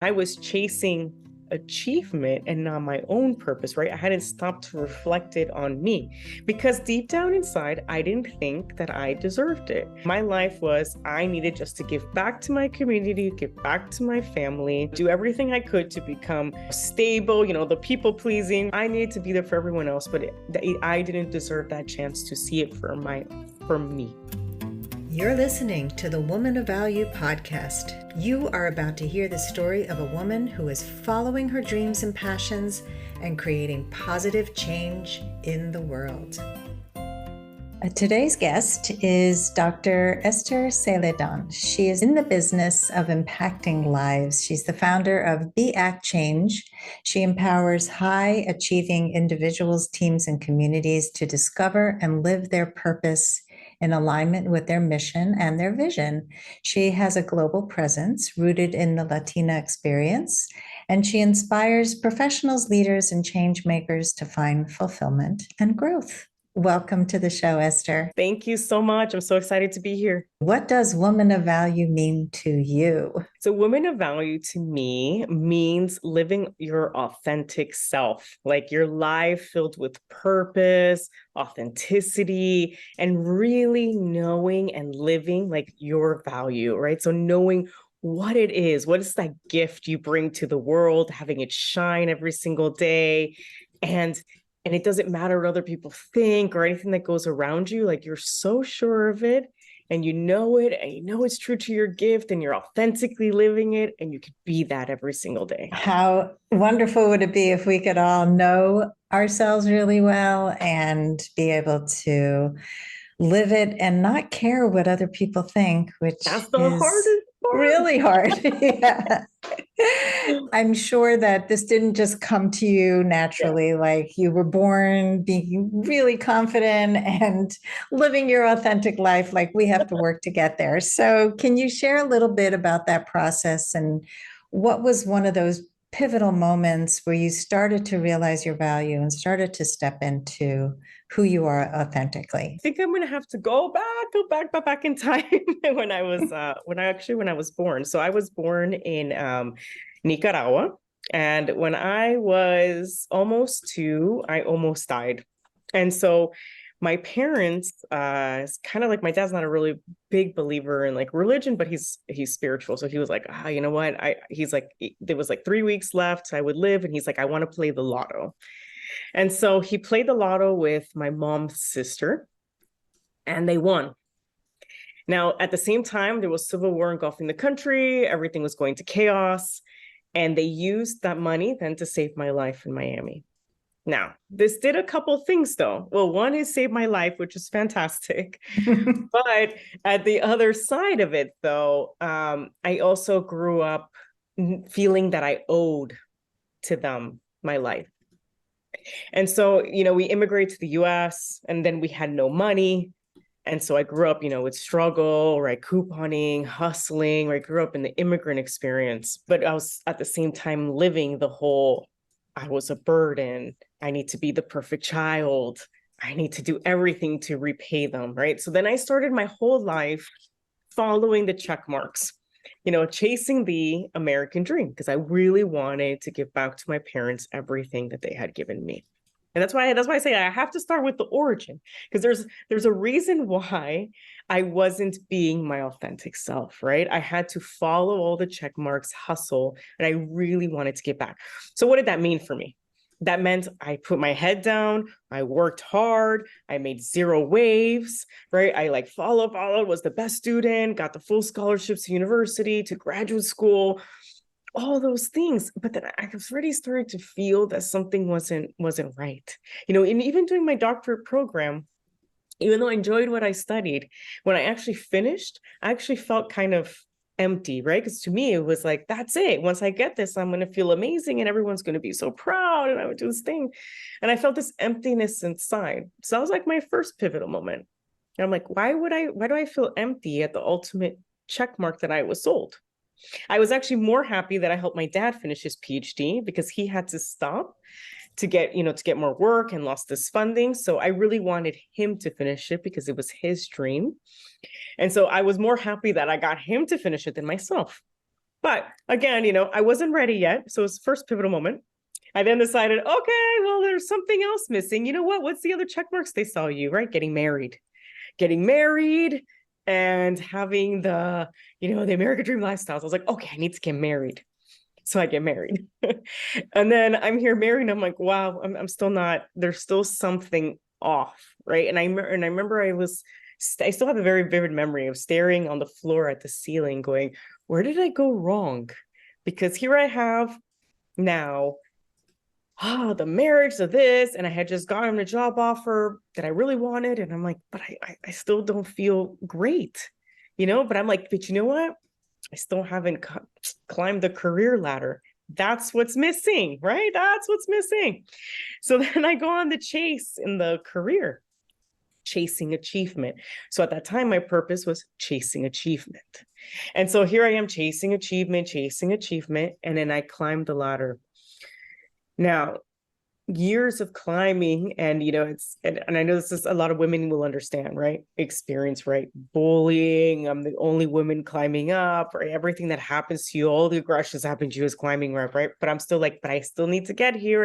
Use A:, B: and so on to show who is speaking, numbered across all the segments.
A: I was chasing achievement and not my own purpose, right? I hadn't stopped to reflect it on me because deep down inside, I didn't think that I deserved it. My life was, I needed just to give back to my community, give back to my family, do everything I could to become stable, the people pleasing. I needed to be there for everyone else, but I didn't deserve that chance to see it for me.
B: You're listening to the Woman of Value podcast. You are about to hear the story of a woman who is following her dreams and passions and creating positive change in the world. Today's guest is Dr. Esther Zeledón. She is in the business of impacting lives. She's the founder of BeActChange. She empowers high-achieving individuals, teams, and communities to discover and live their purpose in alignment with their mission and their vision. She has a global presence rooted in the Latina experience, and she inspires professionals, leaders, and change makers to find fulfillment and growth. Welcome to the show, Esther.
A: Thank you so much. I'm so excited to be here.
B: What does woman of value mean to you?
A: So woman of value to me means living your authentic self, like your life filled with purpose, authenticity, and really knowing and living like your value, right? So knowing what it is, what is that gift you bring to the world, having it shine every single day. And it doesn't matter what other people think or anything that goes around you. Like you're so sure of it and you know it and you know it's true to your gift and you're authentically living it and you could be that every single day.
B: How wonderful would it be if we could all know ourselves really well and be able to live it and not care what other people think, which
A: That's the hardest part.
B: Really hard. Yeah. I'm sure that this didn't just come to you naturally, like you were born being really confident and living your authentic life. Like we have to work to get there. So can you share a little bit about that process and what was one of those pivotal moments where you started to realize your value and started to step into who you are authentically?
A: I think I'm going to have to go back in time when I was born. So I was born in Nicaragua. And when I was almost 2, I almost died. And so my parents, kind of like my dad's not a really big believer in like religion, but he's spiritual. So he was like, you know what? He's like, there was like 3 weeks left I would live. And he's like, I want to play the lotto. And so he played the lotto with my mom's sister and they won. Now, at the same time, there was civil war engulfing the country. Everything was going to chaos. And they used that money then to save my life in Miami. Now, this did a couple things though. Well, one is save my life, which is fantastic. But at the other side of it though, I also grew up feeling that I owed to them my life. And so, we immigrated to the US and then we had no money. And so I grew up, with struggle, right? Couponing, hustling, right? I grew up in the immigrant experience, but I was at the same time living I was a burden. I need to be the perfect child. I need to do everything to repay them, right? So then I started my whole life following the check marks, chasing the American dream because I really wanted to give back to my parents everything that they had given me. And that's why I say I have to start with the origin, because there's a reason why I wasn't being my authentic self, right? I had to follow all the check marks, hustle, and I really wanted to get back. So what did that mean for me? That meant I put my head down, I worked hard, I made 0 waves, right? I followed, was the best student, got the full scholarships to university, to graduate school, all those things. But then I was already starting to feel that something wasn't right. And even doing my doctorate program, even though I enjoyed what I studied, when I actually finished, I actually felt kind of empty, right? Because to me, it was like, that's it. Once I get this, I'm going to feel amazing and everyone's going to be so proud and I would do this thing. And I felt this emptiness inside. So that was like my first pivotal moment. And I'm like, why do I feel empty at the ultimate check mark that I was sold? I was actually more happy that I helped my dad finish his PhD because he had to stop to get more work and lost this funding. So I really wanted him to finish it because it was his dream. And so I was more happy that I got him to finish it than myself. But again, I wasn't ready yet. So it's the first pivotal moment. I then decided, okay, well, there's something else missing. You know what? What's the other check marks they saw you, right? Getting married and having the American dream lifestyles. I was like, okay, I need to get married. So I get married. And then I'm here married and I'm like, wow, I'm still not, there's still something off. Right. And I remember I still have a very vivid memory of staring on the floor at the ceiling going, where did I go wrong? Because here I have now, the marriage of this, and I had just gotten a job offer that I really wanted. And I'm like, but I still don't feel great, but I'm like, but you know what? I still haven't climbed the career ladder. That's what's missing, right? That's what's missing. So then I go on the chase in the career, chasing achievement. So at that time, my purpose was chasing achievement. And so here I am chasing achievement. And then I climbed the ladder. Now, years of climbing, and and I know this is a lot of women will understand, right? Experience, right? Bullying. I'm the only woman climbing up, right? Everything that happens to you, all the aggressions happen to you is climbing up, right? But I'm still like, but I still need to get here.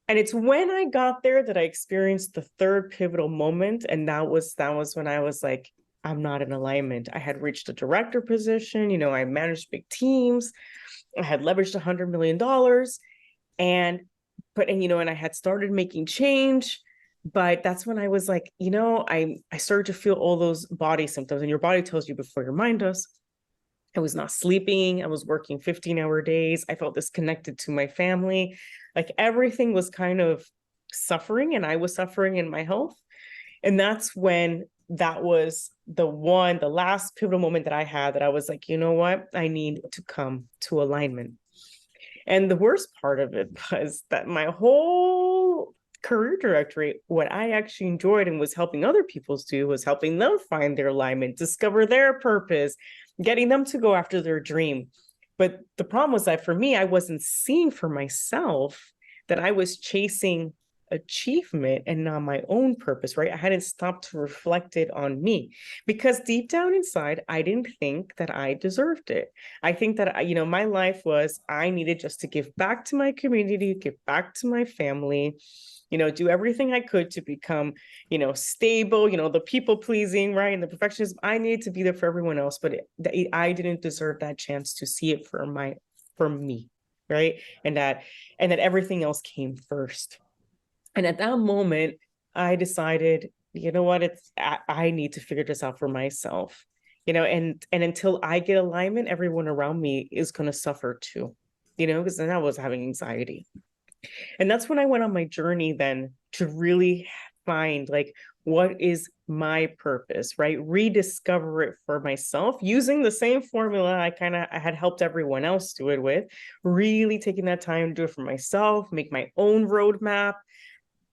A: And it's when I got there that I experienced the third pivotal moment. And that was when I was like, I'm not in alignment. I had reached a director position, I managed big teams. I had leveraged $100 million. And I had started making change, but that's when I was like, I started to feel all those body symptoms, and your body tells you before your mind does. I was not sleeping. I was working 15-hour days. I felt disconnected to my family. Like everything was kind of suffering, and I was suffering in my health. And that's when that was the last pivotal moment that I had, that I was like, you know what? I need to come to alignment. And the worst part of it was that my whole career directory, what I actually enjoyed and was helping other people do, was helping them find their alignment, discover their purpose, getting them to go after their dream. But the problem was that for me, I wasn't seeing for myself that I was chasing achievement and not my own purpose, right? I hadn't stopped to reflect it on me, because deep down inside, I didn't think that I deserved it. I think that, my life was, I needed just to give back to my community, give back to my family, do everything I could to become, stable, the people pleasing, right? And the perfectionism. I needed to be there for everyone else, but I didn't deserve that chance to see it for me, right? And that everything else came first. And at that moment, I decided, you know what, I need to figure this out for myself, and until I get alignment, everyone around me is going to suffer too, because then I was having anxiety. And that's when I went on my journey then to really find, like, what is my purpose, right? Rediscover it for myself using the same formula I had helped everyone else do it with, really taking that time to do it for myself, make my own roadmap.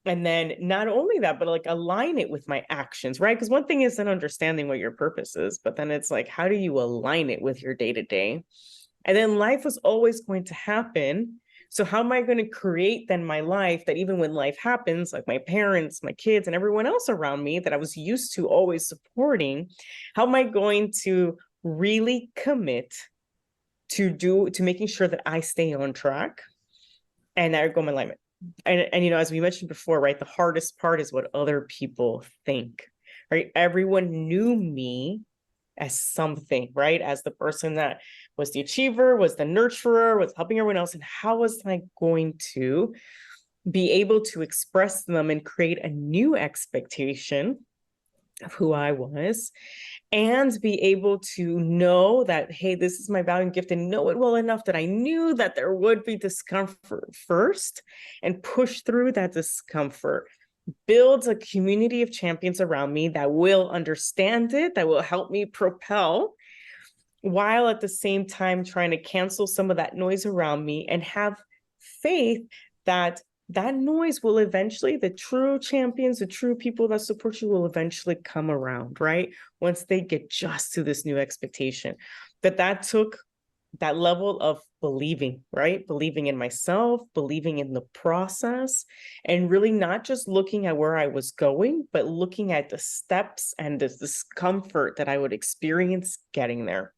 A: And then not only that, but like align it with my actions, right? Because one thing is then understanding what your purpose is, but then it's like, how do you align it with your day to day? And then life was always going to happen. So how am I going to create then my life that even when life happens, like my parents, my kids, and everyone else around me that I was used to always supporting, how am I going to really commit to making sure that I stay on track and I go my alignment? And as we mentioned before, right, the hardest part is what other people think, right? Everyone knew me as something, right? As the person that was the achiever, was the nurturer, was helping everyone else. And how was I going to be able to express them and create a new expectation of who I was, and be able to know that, hey, this is my value and gift, and know it well enough that I knew that there would be discomfort first, and push through that discomfort, builds a community of champions around me that will understand it, that will help me propel, while at the same time trying to cancel some of that noise around me, and have faith that noise will eventually, the true champions, the true people that support you will eventually come around, right? Once they get just to this new expectation. That took that level of believing, right? Believing in myself, believing in the process, and really not just looking at where I was going, but looking at the steps and the discomfort that I would experience getting there.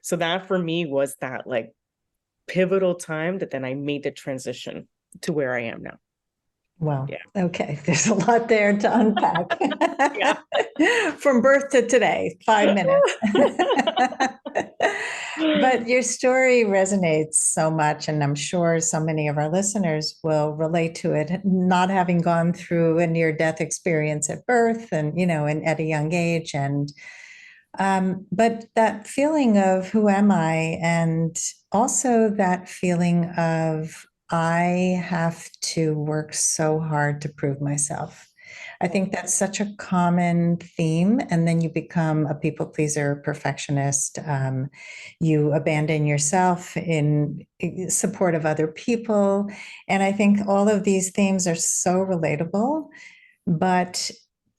A: So that for me was that like pivotal time that then I made the transition to where I am now.
B: Well,
A: Yeah.
B: okay. There's a lot there to unpack.
A: Yeah.
B: From birth to today, 5 minutes. But your story resonates so much, and I'm sure so many of our listeners will relate to it, not having gone through a near-death experience at birth and, and at a young age. And but that feeling of who am I, and also that feeling of I have to work so hard to prove myself. I think that's such a common theme. And then you become a people pleaser, perfectionist. You abandon yourself in support of other people. And I think all of these themes are so relatable. But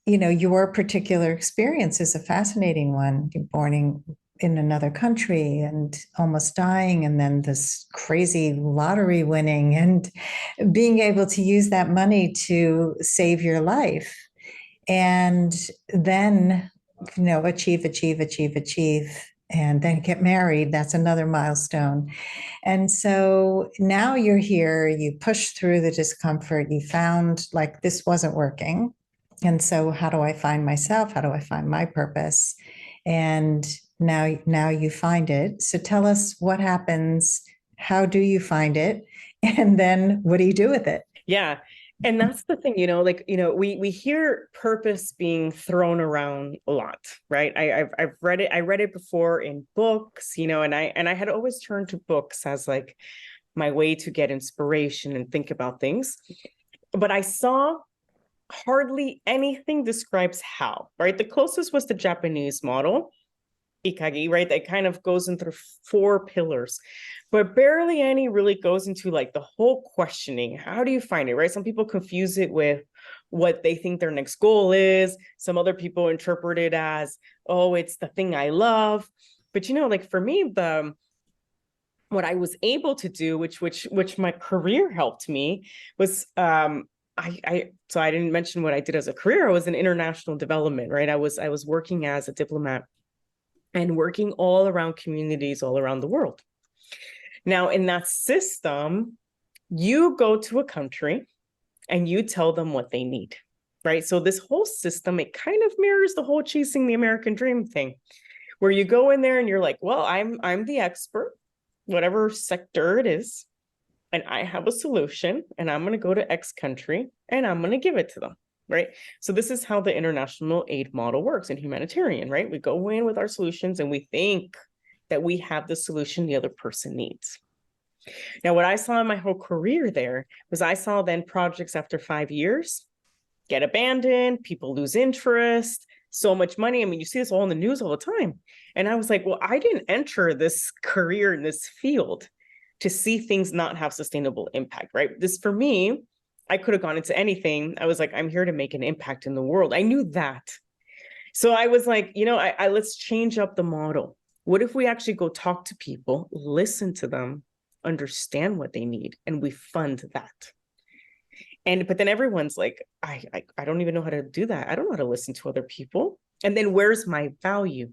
B: your particular experience is a fascinating one. You're born in another country and almost dying, and then this crazy lottery winning and being able to use that money to save your life. And then, achieve, and then get married. That's another milestone. And so now you're here, you push through the discomfort, you found like this wasn't working. And so how do I find myself? How do I find my purpose? And now you find it. So tell us what happens. How do you find it? And then what do you do with it?
A: Yeah. And that's the thing, we hear purpose being thrown around a lot, right? I've read it. I read it before in books, and I had always turned to books as like my way to get inspiration and think about things. But I saw hardly anything describes how, right? The closest was the Japanese model, Ikagi, right? That kind of goes into 4 pillars, but barely any really goes into like the whole questioning. How do you find it, right? Some people confuse it with what they think their next goal is. Some other people interpret it as, oh, it's the thing I love. But like for me, what I was able to do, which my career helped me, was so I didn't mention what I did as a career. I was in international development, right? I was working as a diplomat and working all around communities all around the world. Now, in that system, you go to a country and you tell them what they need, right? So this whole system, it kind of mirrors the whole chasing the American dream thing, where you go in there and you're like, well, I'm the expert, whatever sector it is, and I have a solution, and I'm going to go to X country and I'm going to give it to them. Right. So this is how the international aid model works in humanitarian, right? We go in with our solutions and we think that we have the solution the other person needs. Now, what I saw in my whole career there was I saw then projects after 5 years get abandoned, people lose interest, so much money. I mean, you see this all in the news all the time. And I was like, well, I didn't enter this career in this field to see things not have sustainable impact, right? This for me, I could have gone into anything. I was like, I'm here to make an impact in the world. I knew that. So I was like, let's change up the model. What if we actually go talk to people, listen to them, understand what they need, and we fund that? But then everyone's like, I don't even know how to do that. I don't know how to listen to other people. And then where's my value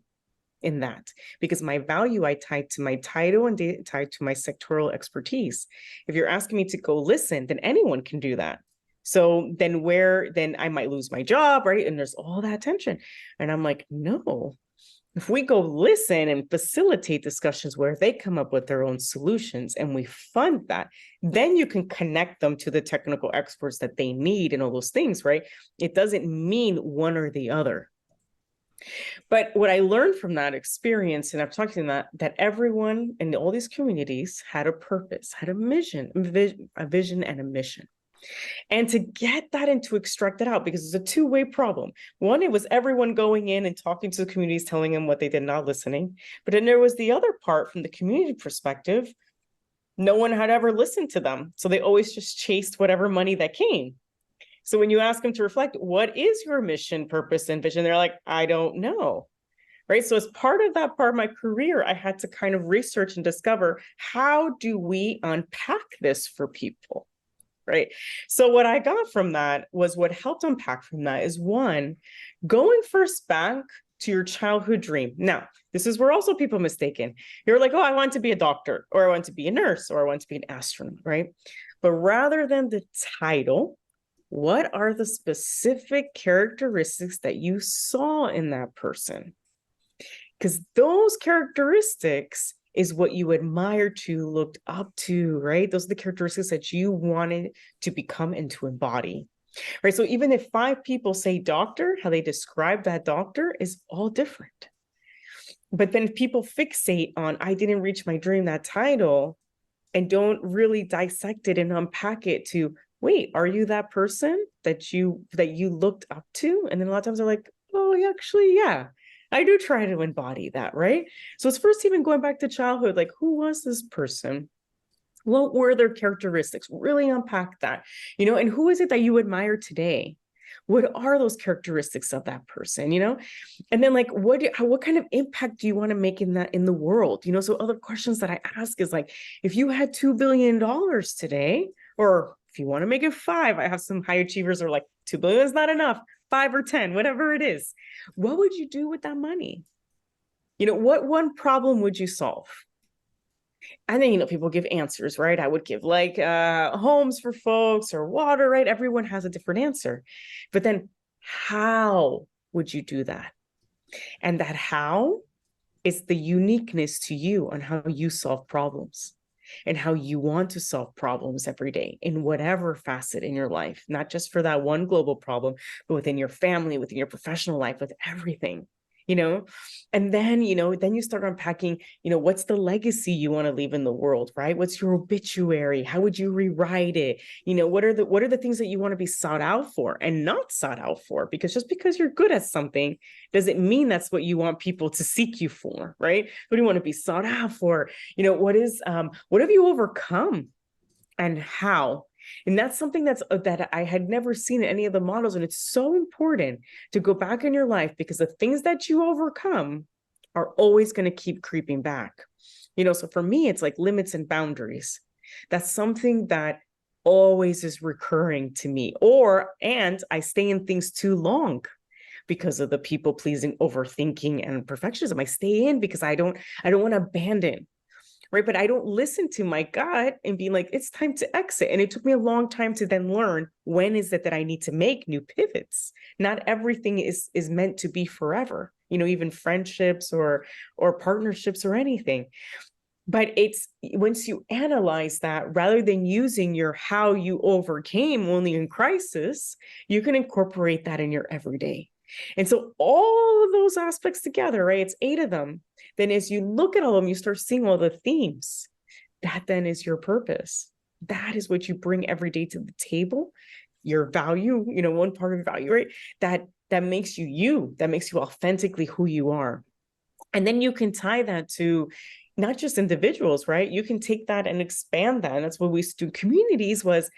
A: in that? Because my value I tied to my title and tied to my sectoral expertise. If you're asking me to go listen, then anyone can do that. So then I might lose my job, right? And there's all that tension. And I'm like, no, if we go listen and facilitate discussions where they come up with their own solutions and we fund that, then you can connect them to the technical experts that they need and all those things, right? It doesn't mean one or the other. But what I learned from that experience, and I've talked to that everyone in all these communities had a purpose, had a vision and a mission. And to get that and to extract that out, because it's a two-way problem. One, it was everyone going in and talking to the communities, telling them what they did, not listening. But then there was the other part from the community perspective. No one had ever listened to them. So they always just chased whatever money that came. So when you ask them to reflect, what is your mission, purpose, and vision? They're like, I don't know. Right. So as part of my career, I had to kind of research and discover, how do we unpack this for people? Right. So what I got from that was, what helped unpack from that is, one, going first back to your childhood dream. Now, this is where also people mistaken. You're like, oh, I want to be a doctor, or I want to be a nurse, or I want to be an astronaut, right? But rather than the title, what are the specific characteristics that you saw in that person? Because those characteristics is what you admired to, looked up to, right? Those are the characteristics that you wanted to become and to embody, right? So even if 5 people say doctor, how they describe that doctor is all different. But then people fixate on, I didn't reach my dream, that title, and don't really dissect it and unpack it to, wait, are you that person that you looked up to? And then a lot of times they're like, oh, actually, yeah, I do try to embody that, right? So it's first even going back to childhood, like, who was this person? What were their characteristics? Really unpack that, and who is it that you admire today? What are those characteristics of that person, And then like, what kind of impact do you want to make in the world? So other questions that I ask is like, if you had $2 billion today, or if you want to make it 5, I have some high achievers are like, 2 billion is not enough, 5 or 10, whatever it is. What would you do with that money? What one problem would you solve? And then, people give answers, right? I would give like homes for folks or water, right? Everyone has a different answer. But then how would you do that? And that how is the uniqueness to you on how you solve problems and how you want to solve problems every day in whatever facet in your life, not just for that one global problem, but within your family, within your professional life, with everything. And then, then you start unpacking, what's the legacy you want to leave in the world, right? What's your obituary? How would you rewrite it? What are the things that you want to be sought out for and not sought out for? Because just because you're good at something doesn't mean that's what you want people to seek you for, right? What do you want to be sought out for? What have you overcome and how? And that's something that I had never seen in any of the models. And it's so important to go back in your life because the things that you overcome are always going to keep creeping back. So for me, it's like limits and boundaries. That's something that always is recurring to me. And I stay in things too long because of the people pleasing, overthinking, and perfectionism. I stay in because I don't want to abandon. Right. But I don't listen to my gut and be like, it's time to exit. And it took me a long time to then learn when is it that I need to make new pivots. Not everything is meant to be forever, even friendships or partnerships or anything. But it's once you analyze that, rather than using your how you overcame only in crisis, you can incorporate that in your everyday. And so all of those aspects together, right? It's 8 of them. Then as you look at all of them, you start seeing all the themes. That then is your purpose. That is what you bring every day to the table. Your value, one part of your value, right? That makes you, that makes you authentically who you are. And then you can tie that to not just individuals, right? You can take that and expand that. And that's what we used to do. Communities was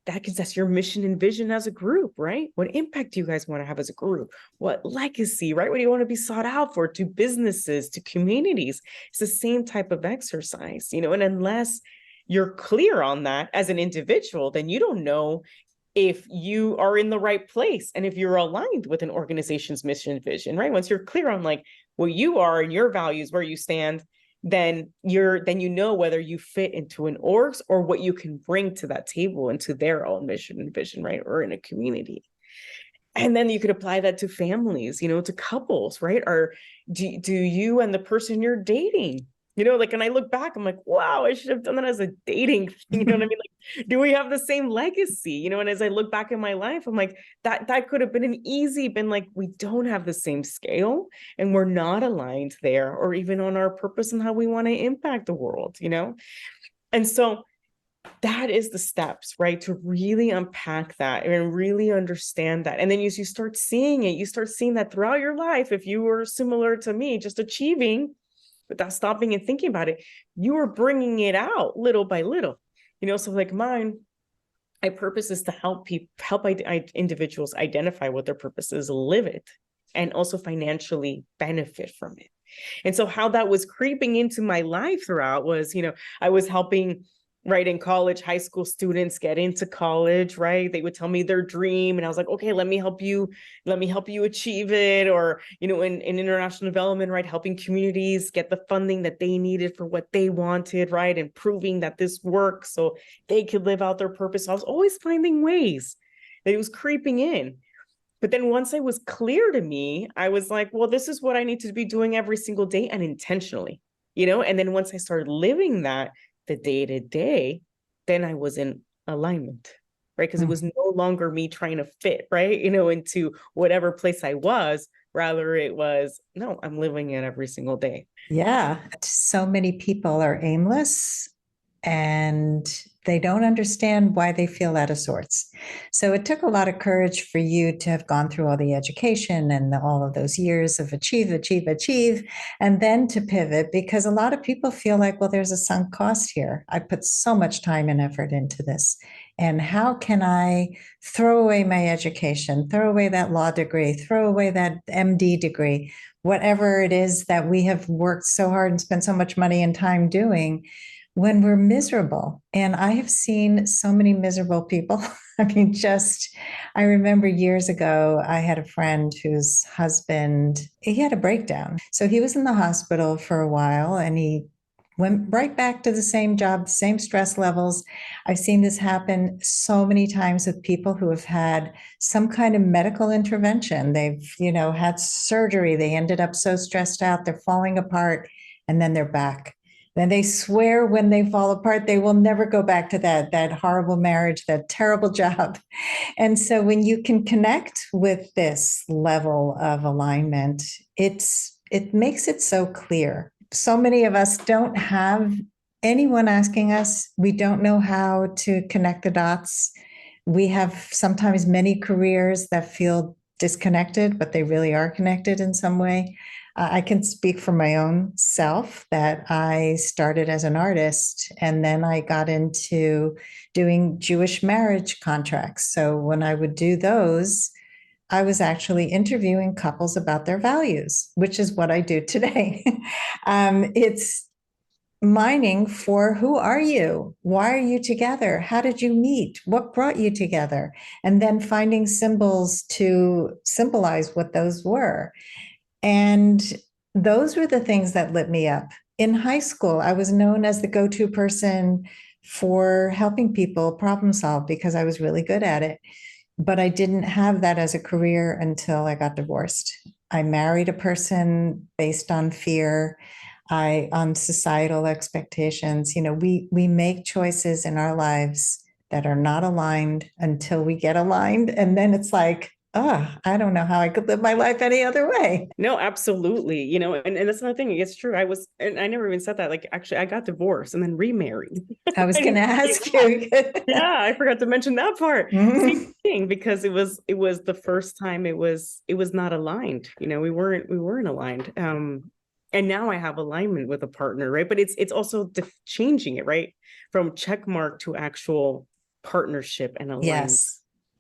A: that because that's your mission and vision as a group, right? What impact do you guys want to have as a group? What legacy, right? What do you want to be sought out for? To businesses, to communities? It's the same type of exercise, and unless you're clear on that as an individual, then you don't know if you are in the right place and if you're aligned with an organization's mission and vision, right? Once you're clear on like what you are and your values, where you stand, then you know whether you fit into an orgs or what you can bring to that table and to their own mission and vision, right? Or in a community. And then you could apply that to families, to couples, right? Or do you and the person you're dating, and I look back, I'm like, wow, I should have done that as a dating thing. You know what I mean? Like, do we have the same legacy? And as I look back in my life, I'm like, that could have been like, we don't have the same scale and we're not aligned there, or even on our purpose and how we want to impact the world, And so that is the steps, right? To really unpack that and really understand that. And then as you start seeing it, you start seeing that throughout your life. If you were similar to me, just achieving without stopping and thinking about it, you are bringing it out little by little, so like mine, my purpose is to help individuals identify what their purpose is, live it, and also financially benefit from it. And so how that was creeping into my life throughout was, I was helping right? In college, high school students get into college, right? They would tell me their dream. And I was like, okay, let me help you achieve it. Or, in international development, right? Helping communities get the funding that they needed for what they wanted, right? And proving that this works so they could live out their purpose. So I was always finding ways that it was creeping in. But then once it was clear to me, I was like, well, this is what I need to be doing every single day and intentionally, And then once I started living that the day to day, then I was in alignment, right? Because it was no longer me trying to fit, right? Into whatever place I was. Rather, it was, no, I'm living it every single day.
B: Yeah. So many people are aimless and they don't understand why they feel out of sorts. So it took a lot of courage for you to have gone through all the education and all of those years of achieve, and then to pivot, because a lot of people feel like, well, there's a sunk cost here. I put so much time and effort into this. And how can I throw away my education, throw away that law degree, throw away that MD degree, whatever it is that we have worked so hard and spent so much money and time doing, when we're miserable. And I have seen so many miserable people. I mean, I remember years ago, I had a friend whose husband, he had a breakdown. So he was in the hospital for a while and he went right back to the same job, same stress levels. I've seen this happen so many times with people who have had some kind of medical intervention. They've, had surgery. They ended up so stressed out, they're falling apart, and then they're back. Then they swear when they fall apart, they will never go back to that horrible marriage, that terrible job. And so when you can connect with this level of alignment, it makes it so clear. So many of us don't have anyone asking us. We don't know how to connect the dots. We have sometimes many careers that feel disconnected, but they really are connected in some way. I can speak for my own self that I started as an artist and then I got into doing Jewish marriage contracts. So when I would do those, I was actually interviewing couples about their values, which is what I do today. It's mining for who are you? Why are you together? How did you meet? What brought you together? And then finding symbols to symbolize what those were. And those were the things that lit me up. In high school, I was known as the go-to person for helping people problem solve because I was really good at it. But I didn't have that as a career until I got divorced. I married a person based on fear, on societal expectations. We make choices in our lives that are not aligned until we get aligned. And then it's like, I don't know how I could live my life any other way.
A: No, absolutely. And that's another thing. It's true. And I never even said that. Like, actually, I got divorced and then remarried.
B: I was going to ask you.
A: Yeah, I forgot to mention that part. Same thing, because it was the first time it was not aligned. We weren't aligned. And now I have alignment with a partner, right? But it's also changing it, right? From check mark to actual partnership and alignment.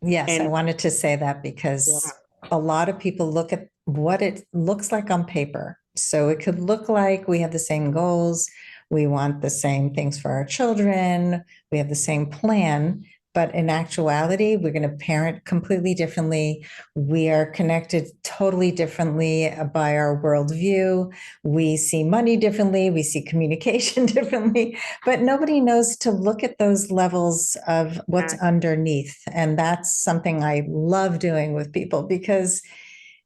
B: Yes, I wanted to say that because a lot of people look at what it looks like on paper. So it could look like we have the same goals, we want the same things for our children, we have the same plan, but in actuality, we're going to parent completely differently. We are connected totally differently by our worldview. We see money differently. We see communication differently, but nobody knows to look at those levels of what's underneath. And that's something I love doing with people because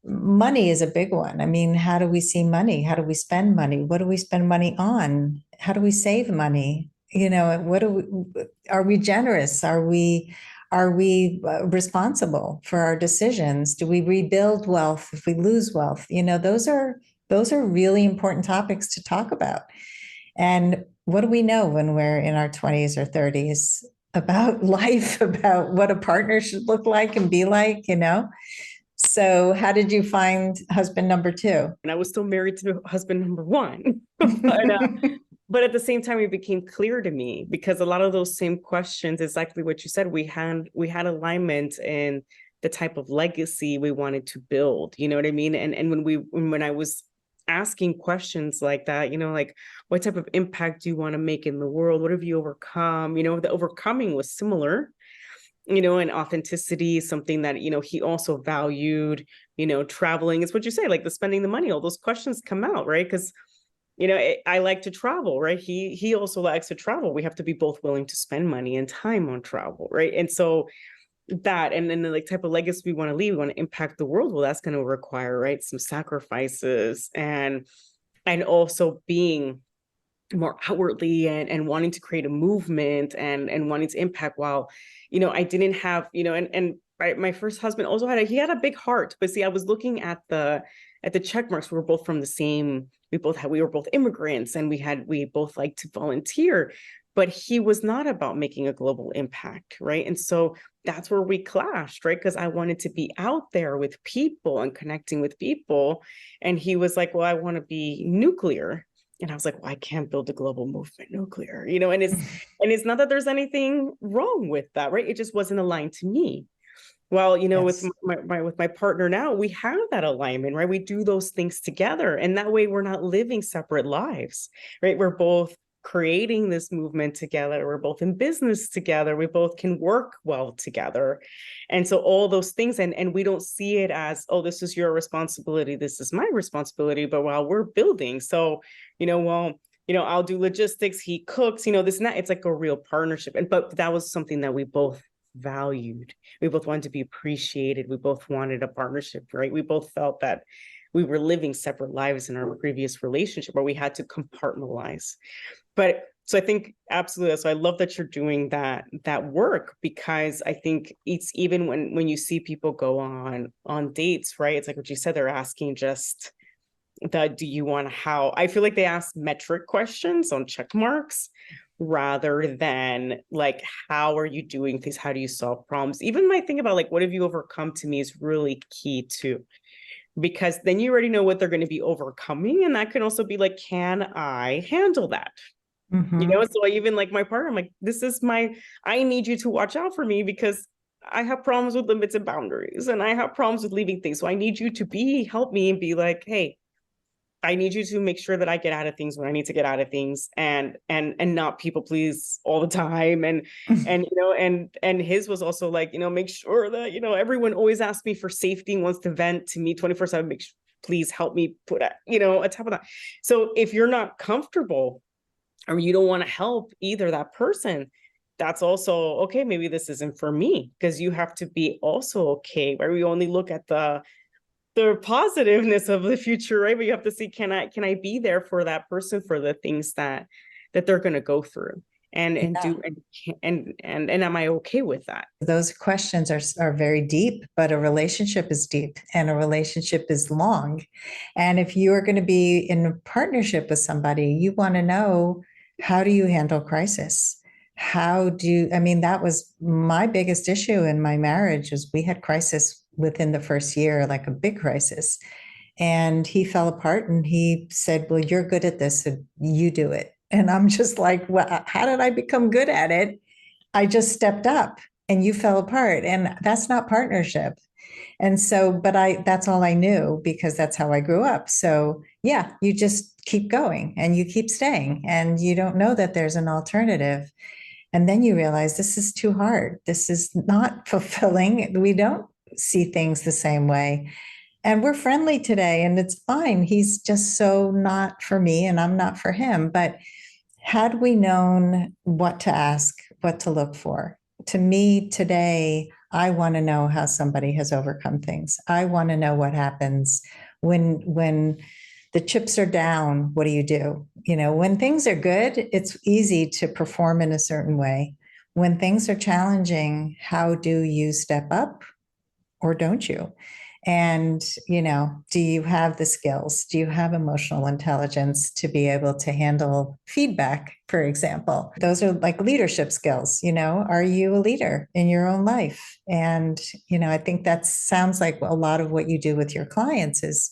B: money is a big one. I mean, how do we see money? How do we spend money? What do we spend money on? How do we save money? Are we generous? Are we responsible for our decisions? Do we rebuild wealth if we lose wealth? Those are really important topics to talk about. And what do we know when we're in our 20s or 30s about life, about what a partner should look like and be like, So how did you find husband number two?
A: And I was still married to husband number one. But at the same time, it became clear to me because a lot of those same questions, exactly what you said, we had alignment in the type of legacy we wanted to build. You know what I mean? And when I was asking questions like that, like what type of impact do you want to make in the world? What have you overcome? The overcoming was similar, and authenticity is something that, he also valued, traveling is what you say, like the spending the money, all those questions come out, right? Because, I like to travel, right? He also likes to travel. We have to be both willing to spend money and time on travel, right? And so that, and then the like type of legacy we want to leave, we want to impact the world. Well, that's going to require, right, some sacrifices and also being more outwardly and wanting to create a movement and wanting to impact while, I didn't have, and my first husband also he had a big heart, but see, I was looking at the check marks. We were both from the same, we were both immigrants and we both liked to volunteer, but he was not about making a global impact, right? And so that's where we clashed, right? Because I wanted to be out there with people and connecting with people. And he was like, well, I want to be nuclear. And I was like, well, I can't build a global movement nuclear, and it's not that there's anything wrong with that, right? It just wasn't aligned to me. Well,
B: Yes.
A: with my partner now, we have that alignment, right? We do those things together, and that way we're not living separate lives, right? We're both creating this movement together. We're both in business together. We both can work well together. And so all those things, and we don't see it as, oh, this is your responsibility, this is my responsibility, but while we're building, so, I'll do logistics, he cooks, this and that. It's like a real partnership. But that was something that we both valued. We both wanted to be appreciated. We both wanted a partnership, right? We both felt that we were living separate lives in our previous relationship where we had to compartmentalize. But so I think absolutely. So I love that you're doing that work, because I think it's even when you see people go on dates, right? It's like what you said, they're asking just that, do you want how, I feel like they ask metric questions on check marks rather than like, how are you doing things? How do you solve problems? Even my thing about like, what have you overcome, to me is really key too, because then you already know what they're going to be overcoming. And that can also be like, can I handle that?
B: Mm-hmm.
A: So even like my partner, I'm like, I need you to watch out for me, because I have problems with limits and boundaries, and I have problems with leaving things. So I need you to help me and be like, hey, I need you to make sure that I get out of things when I need to get out of things, and not people please all the time. And his was also like, make sure that, everyone always asks me for safety and wants to vent to me 24/7. Please help me put a top of that. So if you're not comfortable or you don't want to help either that person, that's also okay. Maybe this isn't for me, because you have to be also okay, where we only look at the positiveness of the future, right? But you have to see, can I be there for that person for the things that they're going to go through, and
B: Yeah.
A: do and am I okay with that?
B: Those questions are very deep, but a relationship is deep and a relationship is long. And if you are going to be in a partnership with somebody, you want to know, how do you handle crisis? I mean, that was my biggest issue in my marriage, is we had crisis within the first year, like a big crisis. And he fell apart and he said, well, you're good at this, so you do it. And I'm just like, well, how did I become good at it? I just stepped up and you fell apart. And that's not partnership. And so, but that's all I knew, because that's how I grew up. So yeah, you just keep going and you keep staying, and you don't know that there's an alternative. And then you realize, this is too hard. This is not fulfilling. We don't see things the same way. And we're friendly today and it's fine. He's just so not for me and I'm not for him. But had we known what to ask, what to look for, to me today, I want to know how somebody has overcome things. I want to know what happens when the chips are down. What do you do? When things are good, it's easy to perform in a certain way. When things are challenging, how do you step up, or don't you? And, do you have the skills? Do you have emotional intelligence to be able to handle feedback, for example? Those are like leadership skills. Are you a leader in your own life? And, I think that sounds like a lot of what you do with your clients is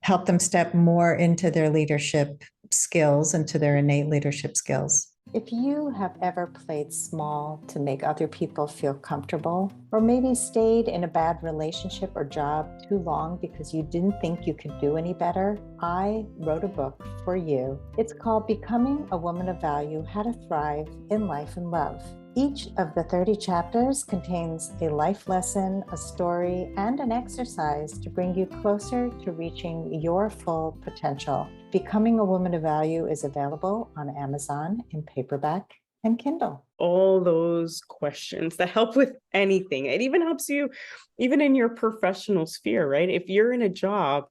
B: help them step more into their leadership skills, into their innate leadership skills. If you have ever played small to make other people feel comfortable, or maybe stayed in a bad relationship or job too long because you didn't think you could do any better, I wrote a book for you. It's called Becoming a Woman of Value: How to Thrive in Life and Love. Each of the 30 chapters contains a life lesson, a story, and an exercise to bring you closer to reaching your full potential. Becoming a Woman of Value is available on Amazon in paperback and Kindle.
A: All those questions that help with anything. It even helps you even in your professional sphere, right? If you're in a job,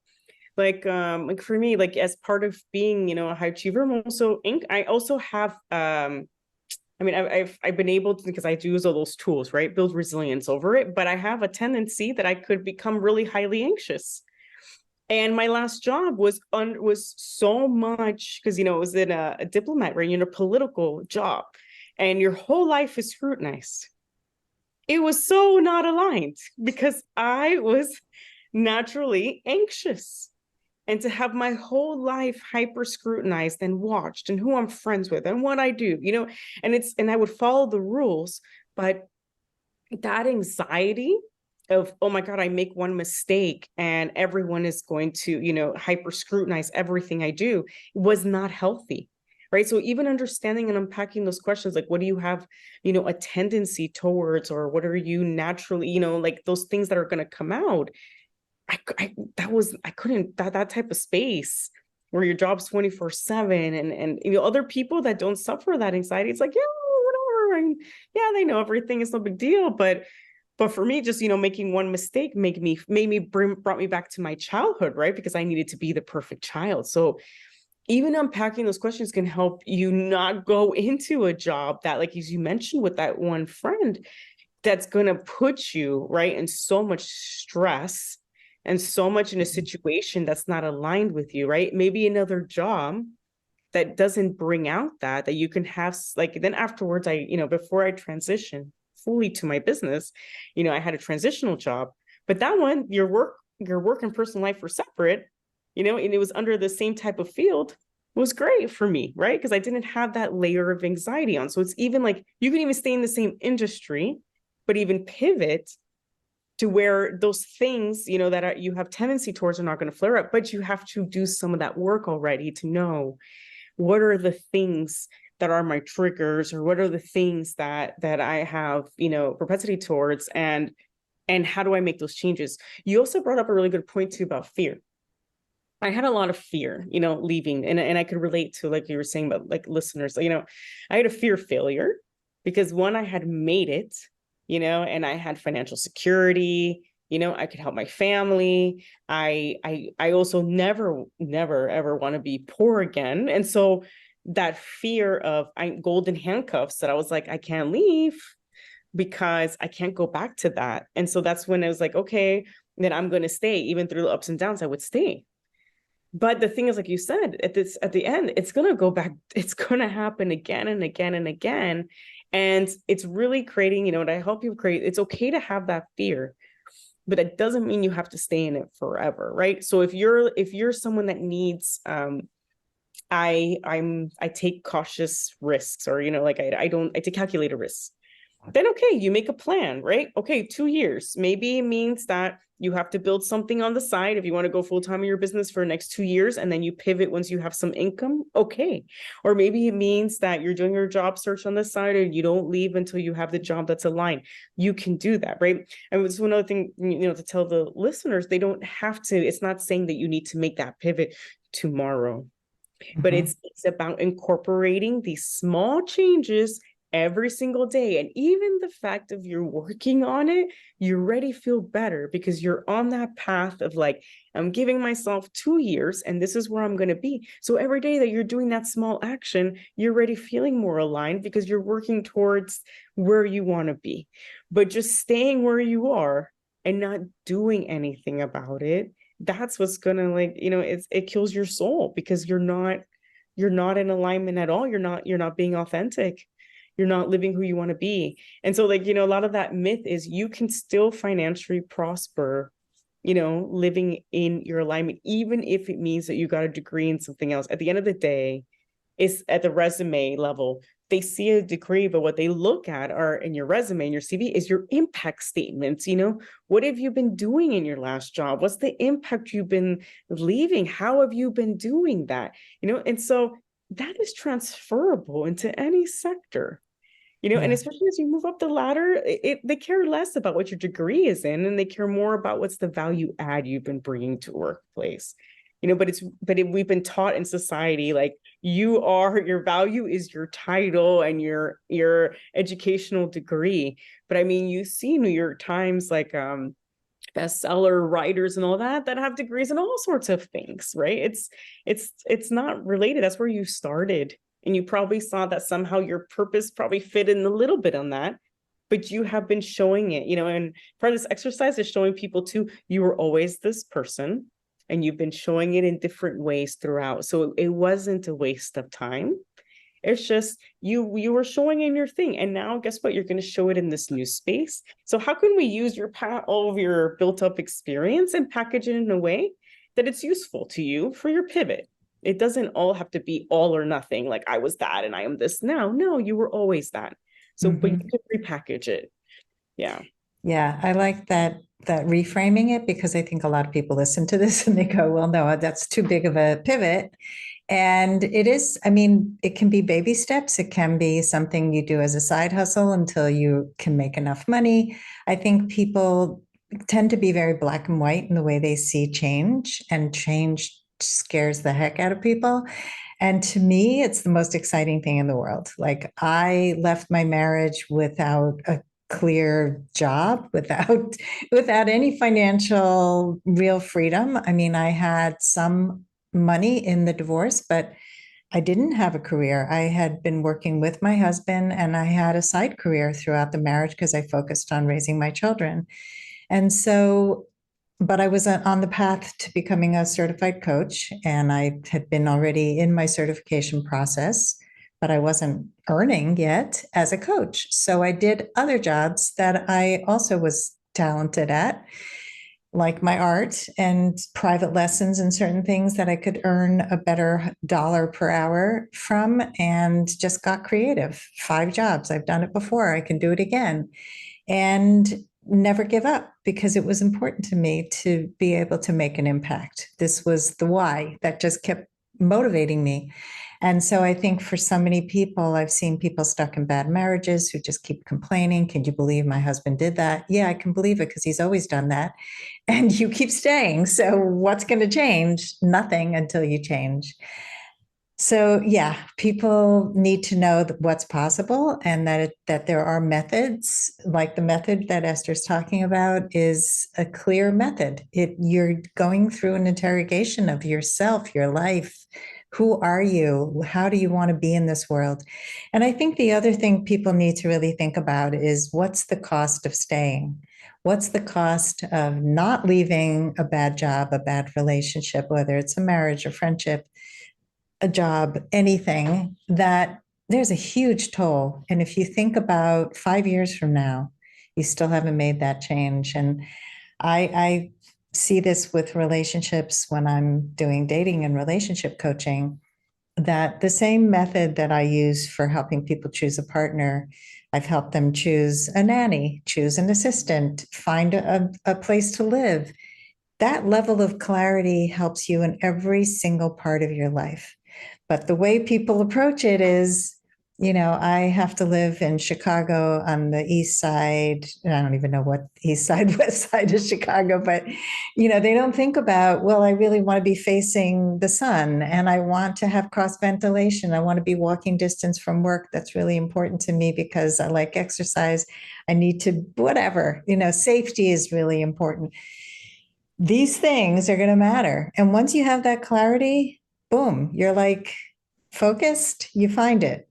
A: like for me, like as part of being, a high achiever, I also have I've been able to, because I do use all those tools, right? Build resilience over it, but I have a tendency that I could become really highly anxious. And my last job was so much because it was in a diplomat, right? A political job, and your whole life is scrutinized. It was so not aligned because I was naturally anxious. And to have my whole life hyper scrutinized and watched, and who I'm friends with and what I do, and I would follow the rules, but that anxiety of, oh my God, I make one mistake and everyone is going to, hyper scrutinize everything I do, was not healthy. Right. So even understanding and unpacking those questions, like what do you have, a tendency towards, or what are you naturally, like those things that are going to come out. I couldn't, that type of space where your job's 24/7 and other people that don't suffer that anxiety, it's like, yeah, whatever. And yeah, they know everything, is no big deal. But for me, just, making one mistake brought me back to my childhood, right? Because I needed to be the perfect child. So even unpacking those questions can help you not go into a job that, like, as you mentioned with that one friend, that's going to put you right in so much stress and so much in a situation that's not aligned with you, right? Maybe another job that doesn't bring out that you can have, like, then afterwards, before I transition fully to my business, I had a transitional job, but that one, your work and personal life were separate, and it was under the same type of field. It was great for me, right? Because I didn't have that layer of anxiety on. So it's even like you can even stay in the same industry, but even pivot to where those things, that you have tendency towards are not going to flare up, but you have to do some of that work already to know what are the things that are my triggers, or what are the things that I have, propensity towards, and how do I make those changes? You also brought up a really good point too about fear. I had a lot of fear, leaving, and I could relate to, like you were saying about, like, listeners, I had a fear of failure because one, I had made it, and I had financial security, I could help my family. I also never ever want to be poor again. And so that fear of golden handcuffs, that I was like, I can't leave because I can't go back to that. And so that's when I was like, okay, then I'm going to stay. Even through the ups and downs, I would stay. But the thing is, like you said, at the end, it's going to go back. It's going to happen again and again and again. And it's really creating, to help you create, it's okay to have that fear, but it doesn't mean you have to stay in it forever. Right. So if you're someone that needs, I take cautious risks, or, I take calculated risks, then okay, you make a plan, right? Okay, 2 years. Maybe it means that you have to build something on the side if you want to go full-time in your business for the next 2 years, and then you pivot once you have some income. Okay. Or maybe it means that you're doing your job search on the side and you don't leave until you have the job that's aligned. You can do that, right? And it's one other thing, to tell the listeners, they don't have to, it's not saying that you need to make that pivot tomorrow, but it's about incorporating these small changes every single day. And even the fact of you're working on it, you already feel better because you're on that path of, like, I'm giving myself 2 years and this is where I'm going to be. So every day that you're doing that small action, you're already feeling more aligned because you're working towards where you want to be. But just staying where you are and not doing anything about it, that's what's going to, like, it kills your soul, because you're not in alignment at all. You're not being authentic. You're not living who you want to be. And so, like, a lot of that myth is you can still financially prosper, living in your alignment, even if it means that you got a degree in something else. At the end of the day, it's at the resume level. they see a degree, but what they look at are in your resume and your CV is your impact statements. What have you been doing in your last job? What's the impact you've been leaving? How have you been doing that? And so that is transferable into any sector. And
B: Yeah.
A: especially as you move up the ladder, they care less about what your degree is in, and they care more about what's the value add you've been bringing to workplace. We've been taught in society, like, your value is your title and your educational degree. But I mean, you see New York Times, like, bestseller writers and all that have degrees in all sorts of things, right? It's not related. That's where you started. And you probably saw that somehow your purpose probably fit in a little bit on that, but you have been showing it, and part of this exercise is showing people too, you were always this person and you've been showing it in different ways throughout. So it wasn't a waste of time. It's just you were showing in your thing. And now guess what? You're going to show it in this new space. So how can we use all of your built up experience and package it in a way that it's useful to you for your pivot? It doesn't all have to be all or nothing. Like, I was that and I am this now. No, you were always that. So, but you can repackage it. Yeah.
B: Yeah, I like that reframing it, because I think a lot of people listen to this and they go, well, no, that's too big of a pivot. And it is, I mean, it can be baby steps. It can be something you do as a side hustle until you can make enough money. I think people tend to be very black and white in the way they see change, and change scares the heck out of people. And to me, it's the most exciting thing in the world. Like, I left my marriage without a clear job, without any financial real freedom. I mean, I had some money in the divorce, but I didn't have a career. I had been working with my husband, and I had a side career throughout the marriage because I focused on raising my children. And so, but I was on the path to becoming a certified coach, and I had been already in my certification process, but I wasn't earning yet as a coach. So I did other jobs that I also was talented at, like my art and private lessons and certain things that I could earn a better dollar per hour from, and just got creative. 5 jobs. I've done it before. I can do it again. And never give up, because it was important to me to be able to make an impact. This was the why that just kept motivating me. And so I think for so many people, I've seen people stuck in bad marriages who just keep complaining. Can you believe my husband did that? Yeah, I can believe it, because he's always done that. And you keep staying. So what's going to change? Nothing until you change. So yeah, people need to know what's possible, and that there are methods, like the method that Esther's talking about is a clear method. You're going through an interrogation of yourself, your life. Who are you? How do you want to be in this world? And I think the other thing people need to really think about is, what's the cost of staying? What's the cost of not leaving a bad job, a bad relationship, whether it's a marriage or friendship, a job, anything, that there's a huge toll. And if you think about 5 years from now, you still haven't made that change. And I see this with relationships when I'm doing dating and relationship coaching, that the same method that I use for helping people choose a partner, I've helped them choose a nanny, choose an assistant, find a place to live. That level of clarity helps you in every single part of your life. But the way people approach it is, I have to live in Chicago on the east side. I don't even know what east side, west side of Chicago, but, they don't think about, well, I really want to be facing the sun, and I want to have cross ventilation. I want to be walking distance from work. That's really important to me because I like exercise. I need to, whatever, safety is really important. These things are going to matter. And once you have that clarity, boom, you're like focused, you find it.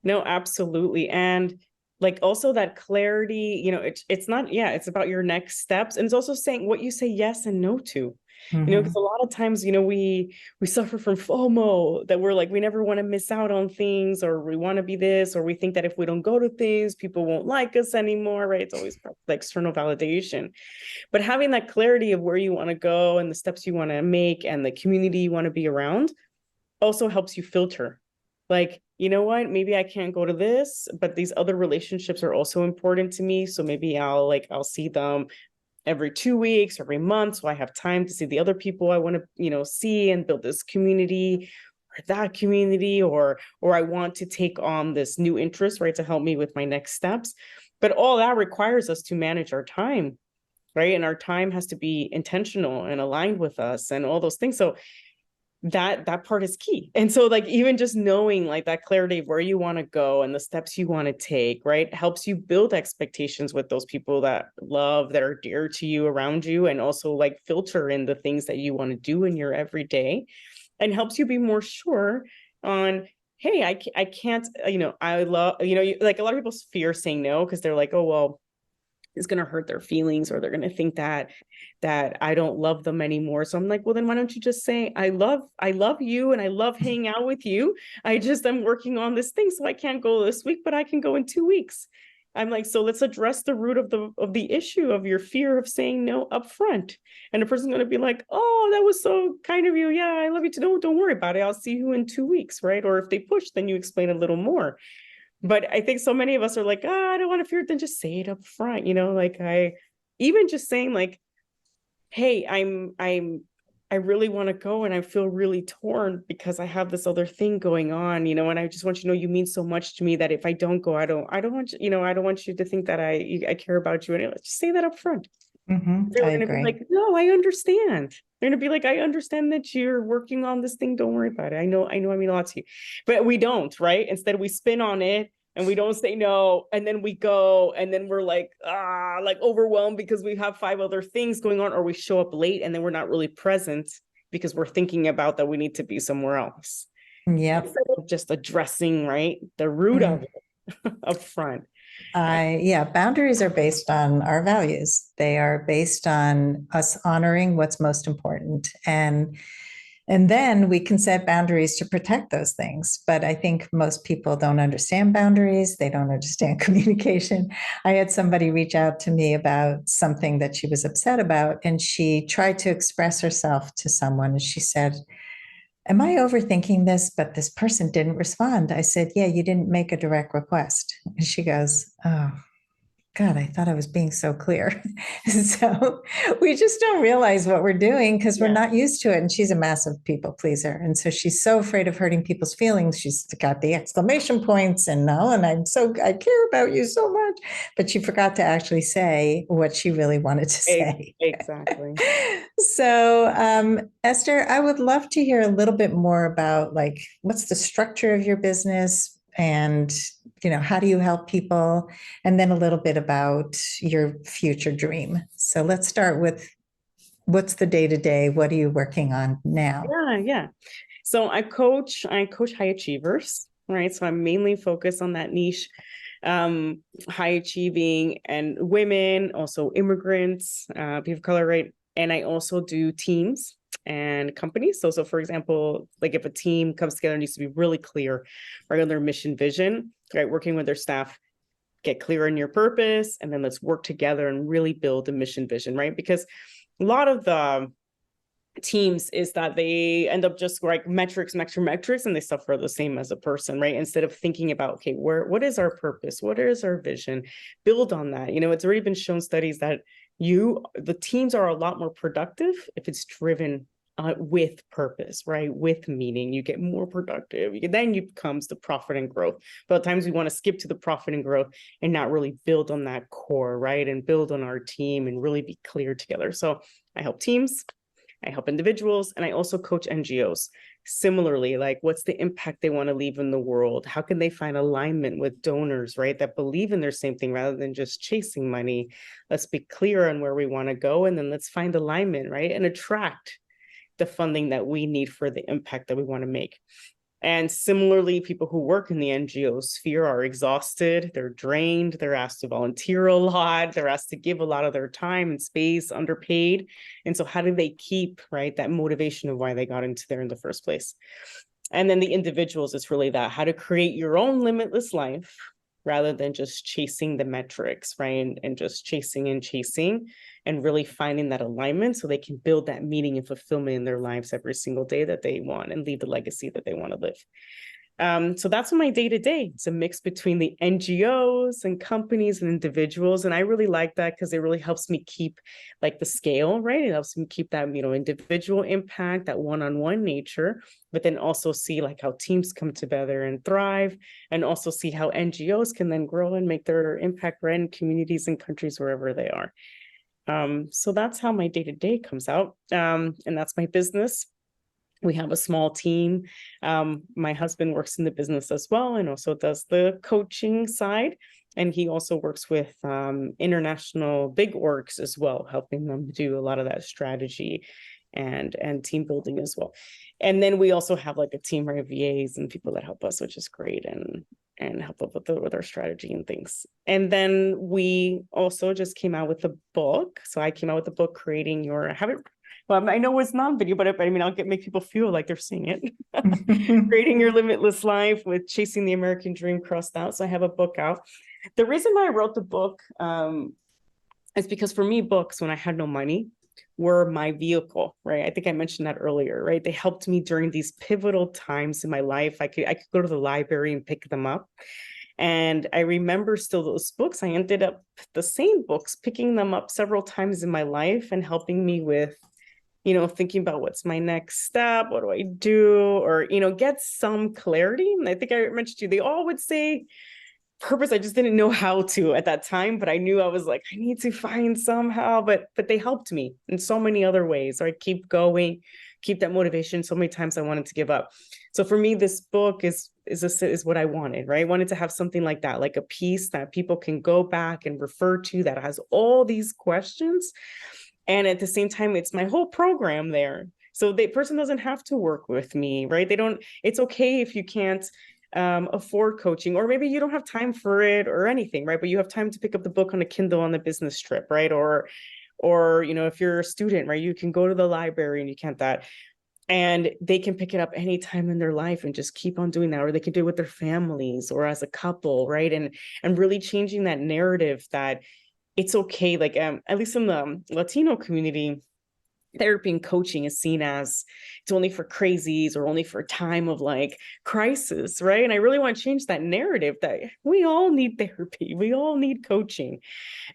A: No, absolutely. And like, also that clarity, it's not, it's about your next steps. And it's also saying what you say yes and no to. Because a lot of times, we suffer from FOMO, that we're like, we never want to miss out on things, or we want to be this, or we think that if we don't go to things, people won't like us anymore, right? It's always the external validation. But having that clarity of where you want to go and the steps you want to make and the community you want to be around also helps you filter. Like, you know what, maybe I can't go to this, but these other relationships are also important to me. So maybe I'll see them every 2 weeks, every month. So I have time to see the other people I want to, see and build this community or that community, or I want to take on this new interest, right, to help me with my next steps. But all that requires us to manage our time, right? And our time has to be intentional and aligned with us and all those things. So that part is key. And so like even just knowing like that clarity of where you want to go and the steps you want to take, right, helps you build expectations with those people that are dear to you around you, and also like filter in the things that you want to do in your everyday, and helps you be more sure on, hey, I can't, I love, like a lot of people fear saying no because they're like, oh, well, it's going to hurt their feelings, or they're going to think that I don't love them anymore. So I'm like, well, then why don't you just say, I love you and I love hanging out with you. I'm working on this thing, so I can't go this week, but I can go in 2 weeks. I'm like, so let's address the root of the issue of your fear of saying no up front. And the person's going to be like, oh, that was so kind of you. Yeah, I love you too. Don't worry about it. I'll see you in 2 weeks, right? Or if they push, then you explain a little more. But I think so many of us are like, I don't want to fear it. Then just say it up front, like even just saying like, hey, I really want to go and I feel really torn because I have this other thing going on, and I just want you to know you mean so much to me that if I don't go, I don't want you, I don't want you to think that I care about you. And just say that up front. They're
B: I
A: going to be
B: agree.
A: like, no, I understand. They're going to be like, I understand that you're working on this thing. Don't worry about it. I know I mean a lot to you. But we don't, right? Instead, we spin on it and we don't say no. And then we go and then we're like overwhelmed because we have 5 other things going on, or we show up late and then we're not really present because we're thinking about that we need to be somewhere else.
B: Yep.
A: Instead of just addressing, right, the root of it up front.
B: Boundaries are based on our values. They are based on us honoring what's most important. And then we can set boundaries to protect those things. But I think most people don't understand boundaries. They don't understand communication. I had somebody reach out to me about something that she was upset about, and she tried to express herself to someone. And she said, am I overthinking this? But this person didn't respond. I said, yeah, you didn't make a direct request. And she goes, oh, God, I thought I was being so clear. So we just don't realize what we're doing because we're not used to it. And she's a massive people pleaser. And so she's so afraid of hurting people's feelings. She's got the exclamation points and no, and I care about you so much. But she forgot to actually say what she really wanted to say.
A: Exactly.
B: So, Esther, I would love to hear a little bit more about like, what's the structure of your business, and how do you help people? And then a little bit about your future dream. So let's start with, what's the day-to-day? What are you working on now?
A: Yeah. So I coach high achievers, right? So I'm mainly focused on that niche, high achieving and women, also immigrants, people of color, right? And I also do teams and companies. So for example, like if a team comes together, it needs to be really clear, right, on their mission vision, right? Working with their staff, get clear on your purpose, and then let's work together and really build a mission vision, right? Because a lot of the teams is that they end up just like metrics, and they suffer the same as a person, right? Instead of thinking about, okay, what is our purpose? What is our vision? Build on that. It's already been shown studies that the teams are a lot more productive if it's driven with purpose, right? With meaning, you get more productive. Then comes the profit and growth. But at times we want to skip to the profit and growth and not really build on that core, right? And build on our team and really be clear together. So I help teams, I help individuals, and I also coach NGOs. Similarly, like what's the impact they want to leave in the world? How can they find alignment with donors, right, that believe in their same thing rather than just chasing money? Let's be clear on where we want to go, and then let's find alignment, right, and attract the funding that we need for the impact that we want to make. And similarly, people who work in the NGO sphere are exhausted, they're drained, they're asked to volunteer a lot, they're asked to give a lot of their time and space, underpaid. And so how do they keep, right, that motivation of why they got into there in the first place? And then the individuals, it's really that, how to create your own limitless life rather than just chasing the metrics, right? And just chasing and really finding that alignment so they can build that meaning and fulfillment in their lives every single day that they want and leave the legacy that they want to live. So that's my day-to-day. It's a mix between the NGOs and companies and individuals. And I really like that because it really helps me keep like the scale, right? It helps me keep that, individual impact, that one-on-one nature, but then also see like how teams come together and thrive, and also see how NGOs can then grow and make their impact right in communities and countries wherever they are. So that's how my day-to-day comes out. And that's my business. We have a small team. My husband works in the business as well and also does the coaching side. And he also works with international big orgs as well, helping them do a lot of that strategy and team building as well. And then we also have like a team of VAs and people that help us, which is great, and help us with our strategy and things. And then we also just came out with a book. So I came out with the book, Creating Your, I haven't, well, I know it's non-video, but I mean, make people feel like they're seeing it. Creating Your Limitless Life with Chasing the American Dream Crossed Out. So I have a book out. The reason why I wrote the book is because for me, books, when I had no money, were my vehicle, right? I think I mentioned that earlier, right? They helped me during these pivotal times in my life. I could go to the library and pick them up. And I remember still those books. I ended up the same books, picking them up several times in my life and helping me with, thinking about what's my next step, what do I do, or, get some clarity. And I think I mentioned to you, they all would say purpose. I just didn't know how to at that time, but I knew I was like, I need to find somehow, but they helped me in so many other ways. So I keep going, keep that motivation. So many times I wanted to give up. So for me, this book is what I wanted, right? I wanted to have something like that, like a piece that people can go back and refer to that has all these questions. And at the same time, it's my whole program there. So the person doesn't have to work with me, right? It's okay if you can't afford coaching, or maybe you don't have time for it or anything, right? But you have time to pick up the book on a Kindle on the business trip, right? Or, if you're a student, right, you can go to the library and you can't that. And they can pick it up anytime in their life and just keep on doing that, or they can do it with their families or as a couple, right? And really changing that narrative that it's okay. Like, at least in the Latino community, therapy and coaching is seen as it's only for crazies or only for a time of like crisis, right? And I really want to change that narrative that we all need therapy, we all need coaching,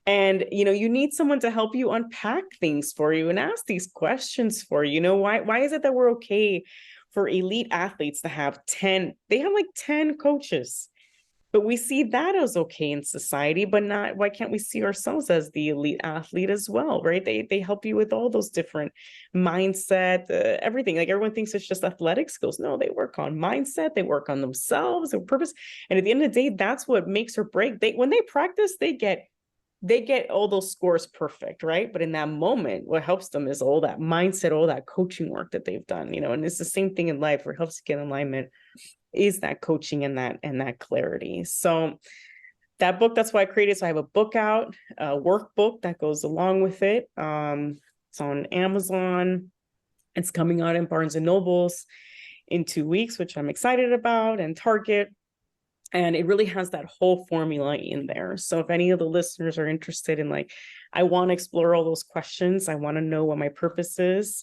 A: and you need someone to help you unpack things for you and ask these questions for you. Why is it that we're okay for elite athletes to have 10? They have like 10 coaches. But we see that as okay in society, but not, why can't we see ourselves as the elite athlete as well, right? They help you with all those different mindset, everything. Like everyone thinks it's just athletic skills. No, they work on mindset, they work on themselves, their purpose. And at the end of the day, that's what makes or break. When they practice, they get all those scores perfect, right? But in that moment, what helps them is all that mindset, all that coaching work that they've done, and it's the same thing in life where it helps you get in alignment is that coaching and that clarity. So that book, that's why I created. So I have a book out, a workbook that goes along with it. It's on Amazon. It's coming out in Barnes and Nobles in 2 weeks, which I'm excited about, and Target. And it really has that whole formula in there. So if any of the listeners are interested in like, I want to explore all those questions, I want to know what my purpose is,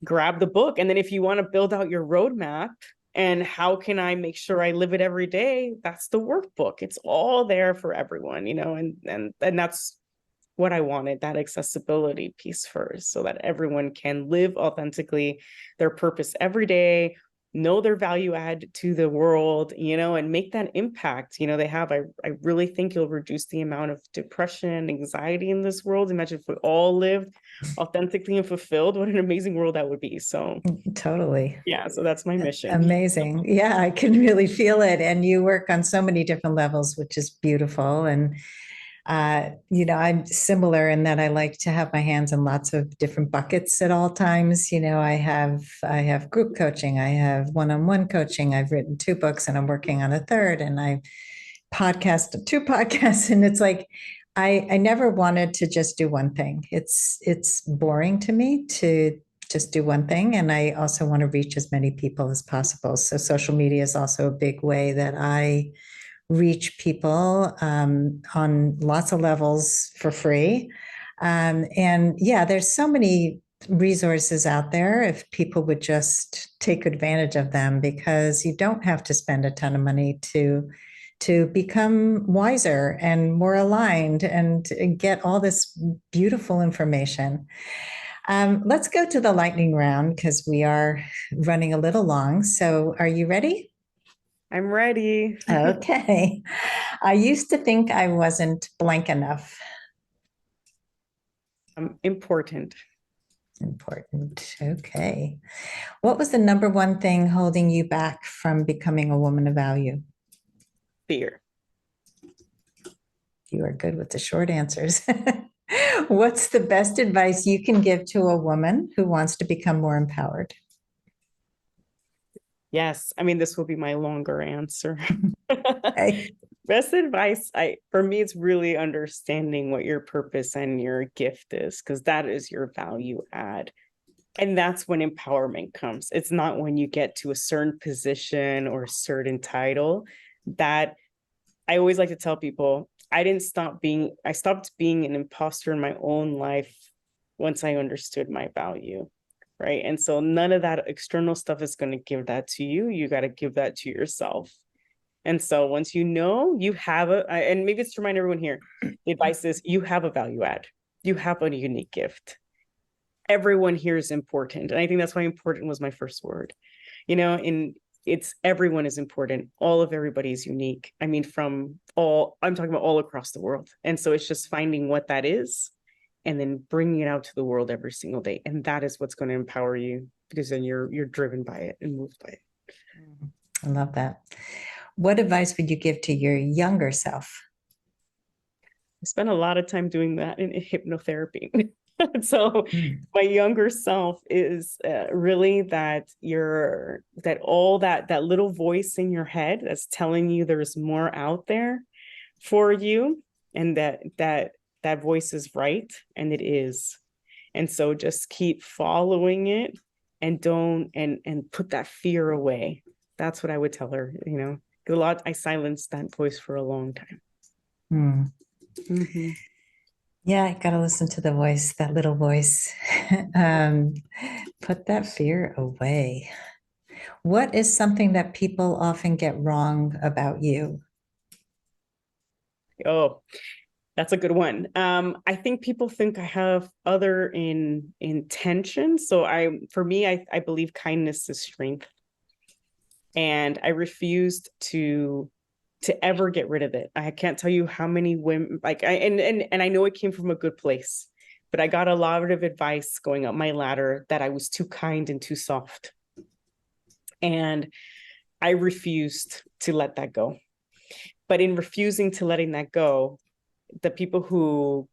A: grab the book. And then if you want to build out your roadmap, and how can I make sure I live it every day? That's the workbook. It's all there for everyone, and that's what I wanted, that accessibility piece first, so that everyone can live authentically their purpose every day, know their value add to the world, and make that impact, they have. I really think you'll reduce the amount of depression and anxiety in this world. Imagine if we all lived authentically and fulfilled, what an amazing world that would be. So
B: Totally.
A: Yeah, so that's my mission.
B: Amazing. Yeah, I can really feel it. And you work on so many different levels, which is beautiful. And I'm similar in that I like to have my hands in lots of different buckets at all times. I have group coaching, I have one-on-one coaching, I've written 2 books and I'm working on a third, and I podcast 2 podcasts. And it's like, I never wanted to just do one thing. It's boring to me to just do one thing. And I also want to reach as many people as possible. So social media is also a big way that I reach people on lots of levels for free. And yeah, there's so many resources out there if people would just take advantage of them, because you don't have to spend a ton of money to become wiser and more aligned and get all this beautiful information. Let's go to the lightning round because we are running a little long. So are you ready?
A: I'm ready.
B: Okay. I used to think I wasn't blank enough.
A: Important.
B: Important. Okay. What was the number one thing holding you back from becoming a woman of value?
A: Fear.
B: You are good with the short answers. What's the best advice you can give to a woman who wants to become more empowered?
A: Yes. I mean, this will be my longer answer.
B: Okay.
A: Best advice, for me, it's really understanding what your purpose and your gift is, because that is your value add. And that's when empowerment comes. It's not when you get to a certain position or a certain title. That I always like to tell people, I stopped being an imposter in my own life once I understood my value. Right. And so none of that external stuff is going to give that to you. You got to give that to yourself. And so once you know you have and maybe it's to remind everyone here, the advice is you have a value add. You have a unique gift. Everyone here is important. And I think that's why important was my first word, and it's everyone is important. All of everybody is unique. I mean, I'm talking about all across the world. And so it's just finding what that is and then bringing it out to the world every single day. And that is what's going to empower you, because then you're driven by it and moved by it.
B: I love that. What advice would you give to your younger self?
A: I spent a lot of time doing that in hypnotherapy. So my younger self is really that all that little voice in your head that's telling you there's more out there for you, and that voice is right, and it is. And so just keep following it, and don't and put that fear away. That's what I would tell her. I silenced that voice for a long time.
B: Mm-hmm. Yeah, I got to listen to the voice, that little voice. Put that fear away. What is something that people often get wrong about you?
A: Oh, that's a good one. I think people think I have other intentions. So for me, I believe kindness is strength. And I refused to ever get rid of it. I can't tell you how many women, and I know it came from a good place, but I got a lot of advice going up my ladder that I was too kind and too soft. And I refused to let that go. But in refusing to letting that go, the people who,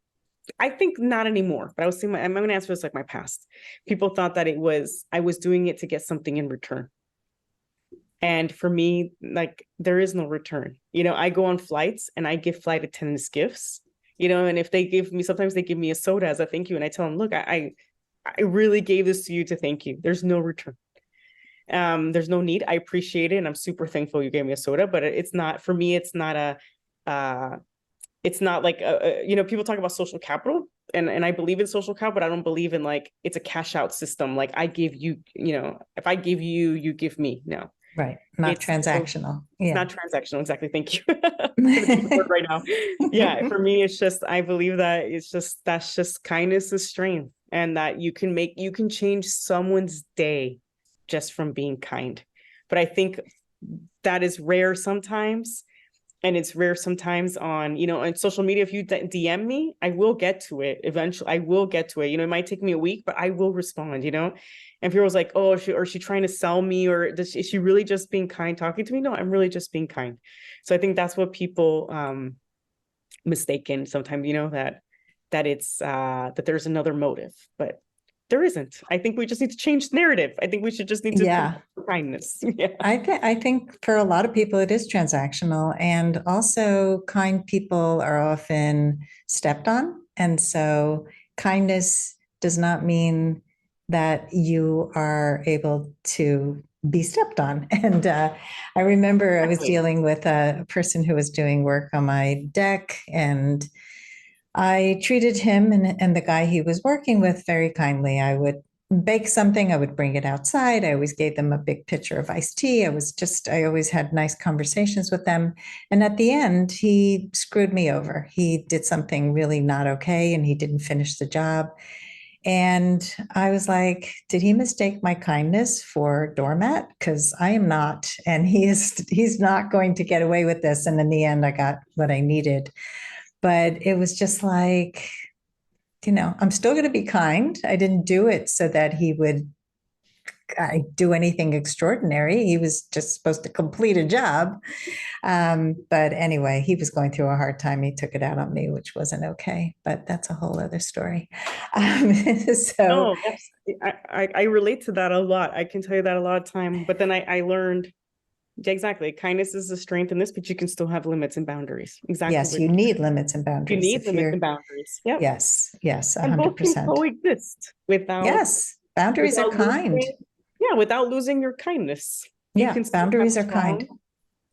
A: I think not anymore, but I'm going to answer this like my past. People thought that I was doing it to get something in return. And for me, like, there is no return. I go on flights and I give flight attendants gifts, and if sometimes they give me a soda as a thank you. And I tell them, look, I really gave this to you to thank you. There's no return. There's no need. I appreciate it. And I'm super thankful you gave me a soda, but it's not, for me, it's not like, people talk about social capital, and I believe in social capital, but I don't believe in like, it's a cash out system. Like I give you, if I give you, you give me. No.
B: Right. Not transactional.
A: It's not transactional. Exactly. Thank you. Right now. Yeah. For me, it's just, I believe that that's just kindness is strength, and that you can change someone's day just from being kind. But I think that is rare sometimes. And it's rare sometimes on social media. If you DM me, I will get to it. Eventually, I will get to it. It might take me a week, but I will respond, And people's like, oh, is she trying to sell me? Or is she really just being kind talking to me? No, I'm really just being kind. So I think that's what people mistaken sometimes, that it's that there's another motive, but there isn't. I think we just need to change the narrative. I think we should just need to kindness. Yeah.
B: I think for a lot of people it is transactional, and also kind people are often stepped on. And so kindness does not mean that you are able to be stepped on. And I remember I was dealing with a person who was doing work on my deck, and I treated him and the guy he was working with very kindly. I would bake something, I would bring it outside. I always gave them a big pitcher of iced tea. I always had nice conversations with them. And at the end, he screwed me over. He did something really not okay and he didn't finish the job. And I was like, did he mistake my kindness for doormat? Because I am not. And he's not going to get away with this. And in the end, I got what I needed. But it was just like, I'm still going to be kind. I didn't do it so that he would do anything extraordinary. He was just supposed to complete a job. But anyway, he was going through a hard time. He took it out on me, which wasn't okay. But that's a whole other story. So
A: Oh, yes. I relate to that a lot. I can tell you that a lot of time. But then I learned, yeah, exactly. Kindness is a strength in this, but you can still have limits and boundaries. Exactly.
B: yes, you need limits and
A: You
B: boundaries.
A: need limits and boundaries. Yep.
B: Yes,
A: And both can
B: 100%.
A: coexist
B: Yes, boundaries are kind.
A: Without losing your kindness.
B: Yeah, boundaries are kind.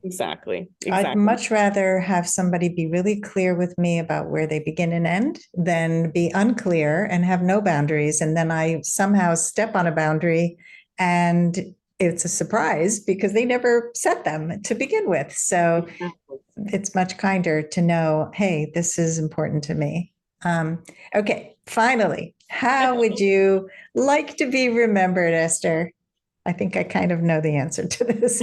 A: Exactly.
B: I'd much rather have somebody be really clear with me about where they begin and end than be unclear and have no boundaries. And then I somehow step on a boundary and it's a surprise because they never set them to begin with. So it's much kinder to know, hey, this is important to me. Okay, finally, how would you like to be remembered, Esther? I think I kind of know the answer to this.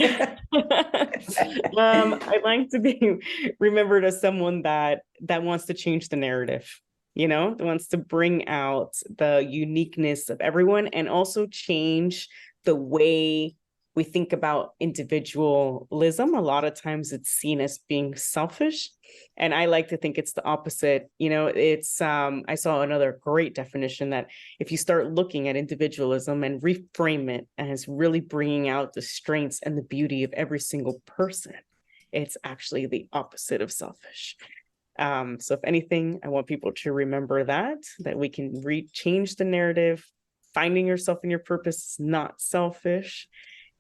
A: I'd like to be remembered as someone that wants to change the narrative, that wants to bring out the uniqueness of everyone and also change the way we think about individualism. A lot of times it's seen as being selfish. And I like to think it's the opposite. It's, I saw another great definition that if you start looking at individualism and reframe it as really bringing out the strengths and the beauty of every single person, it's actually the opposite of selfish. So if anything, I want people to remember that we can change the narrative. Finding yourself in your purpose is not selfish.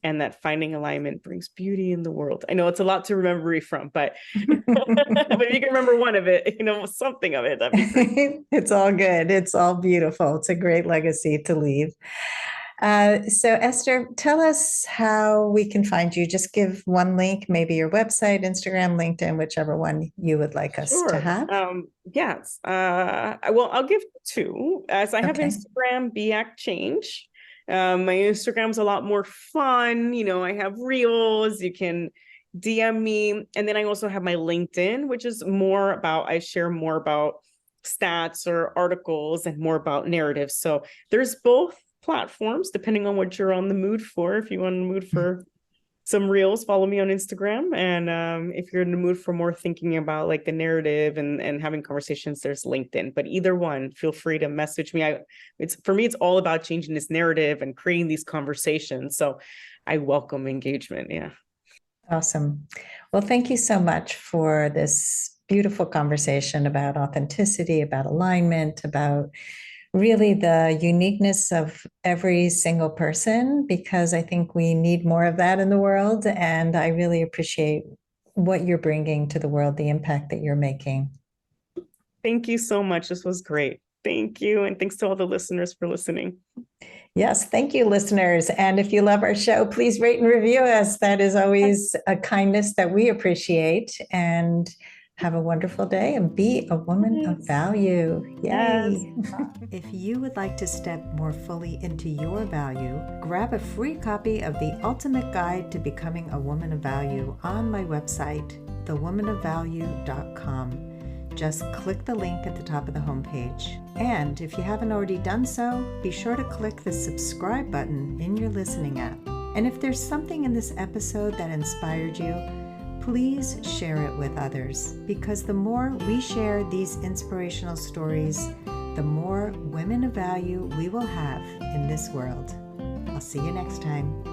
A: And that finding alignment brings beauty in the world. I know it's a lot to remember from, but if you can remember one of it, something of it, that'd be great.
B: It's all good. It's all beautiful. It's a great legacy to leave. So Esther, tell us how we can find you. Just give one link, maybe your website, Instagram, LinkedIn, whichever one you would like us to have.
A: Yes. Well, I'll give two. As I have Instagram, BeActChange. My Instagram's a lot more fun. I have reels. You can DM me. And then I also have my LinkedIn, which is I share more about stats or articles and more about narratives. So there's both platforms, depending on what you're on the mood for. If you're on the mood for some reels, follow me on Instagram. And if you're in the mood for more thinking about like the narrative and having conversations, there's LinkedIn. But either one, feel free to message me. For me, it's all about changing this narrative and creating these conversations. So I welcome engagement. Yeah.
B: Awesome. Well, thank you so much for this beautiful conversation about authenticity, about alignment, about really the uniqueness of every single person, because I think we need more of that in the world. And I really appreciate what you're bringing to the world, the impact that you're making.
A: Thank you so much. This was great. Thank you. And thanks to all the listeners for listening.
B: Yes, thank you, listeners. And if you love our show, please rate and review us. That is always a kindness that we appreciate. And have a wonderful day and be a woman of value. Yay. Yes. If you would like to step more fully into your value, grab a free copy of The Ultimate Guide to Becoming a Woman of Value on my website, thewomanofvalue.com. Just click the link at the top of the homepage. And if you haven't already done so, be sure to click the subscribe button in your listening app. And if there's something in this episode that inspired you, please share it with others, because the more we share these inspirational stories, the more women of value we will have in this world. I'll see you next time.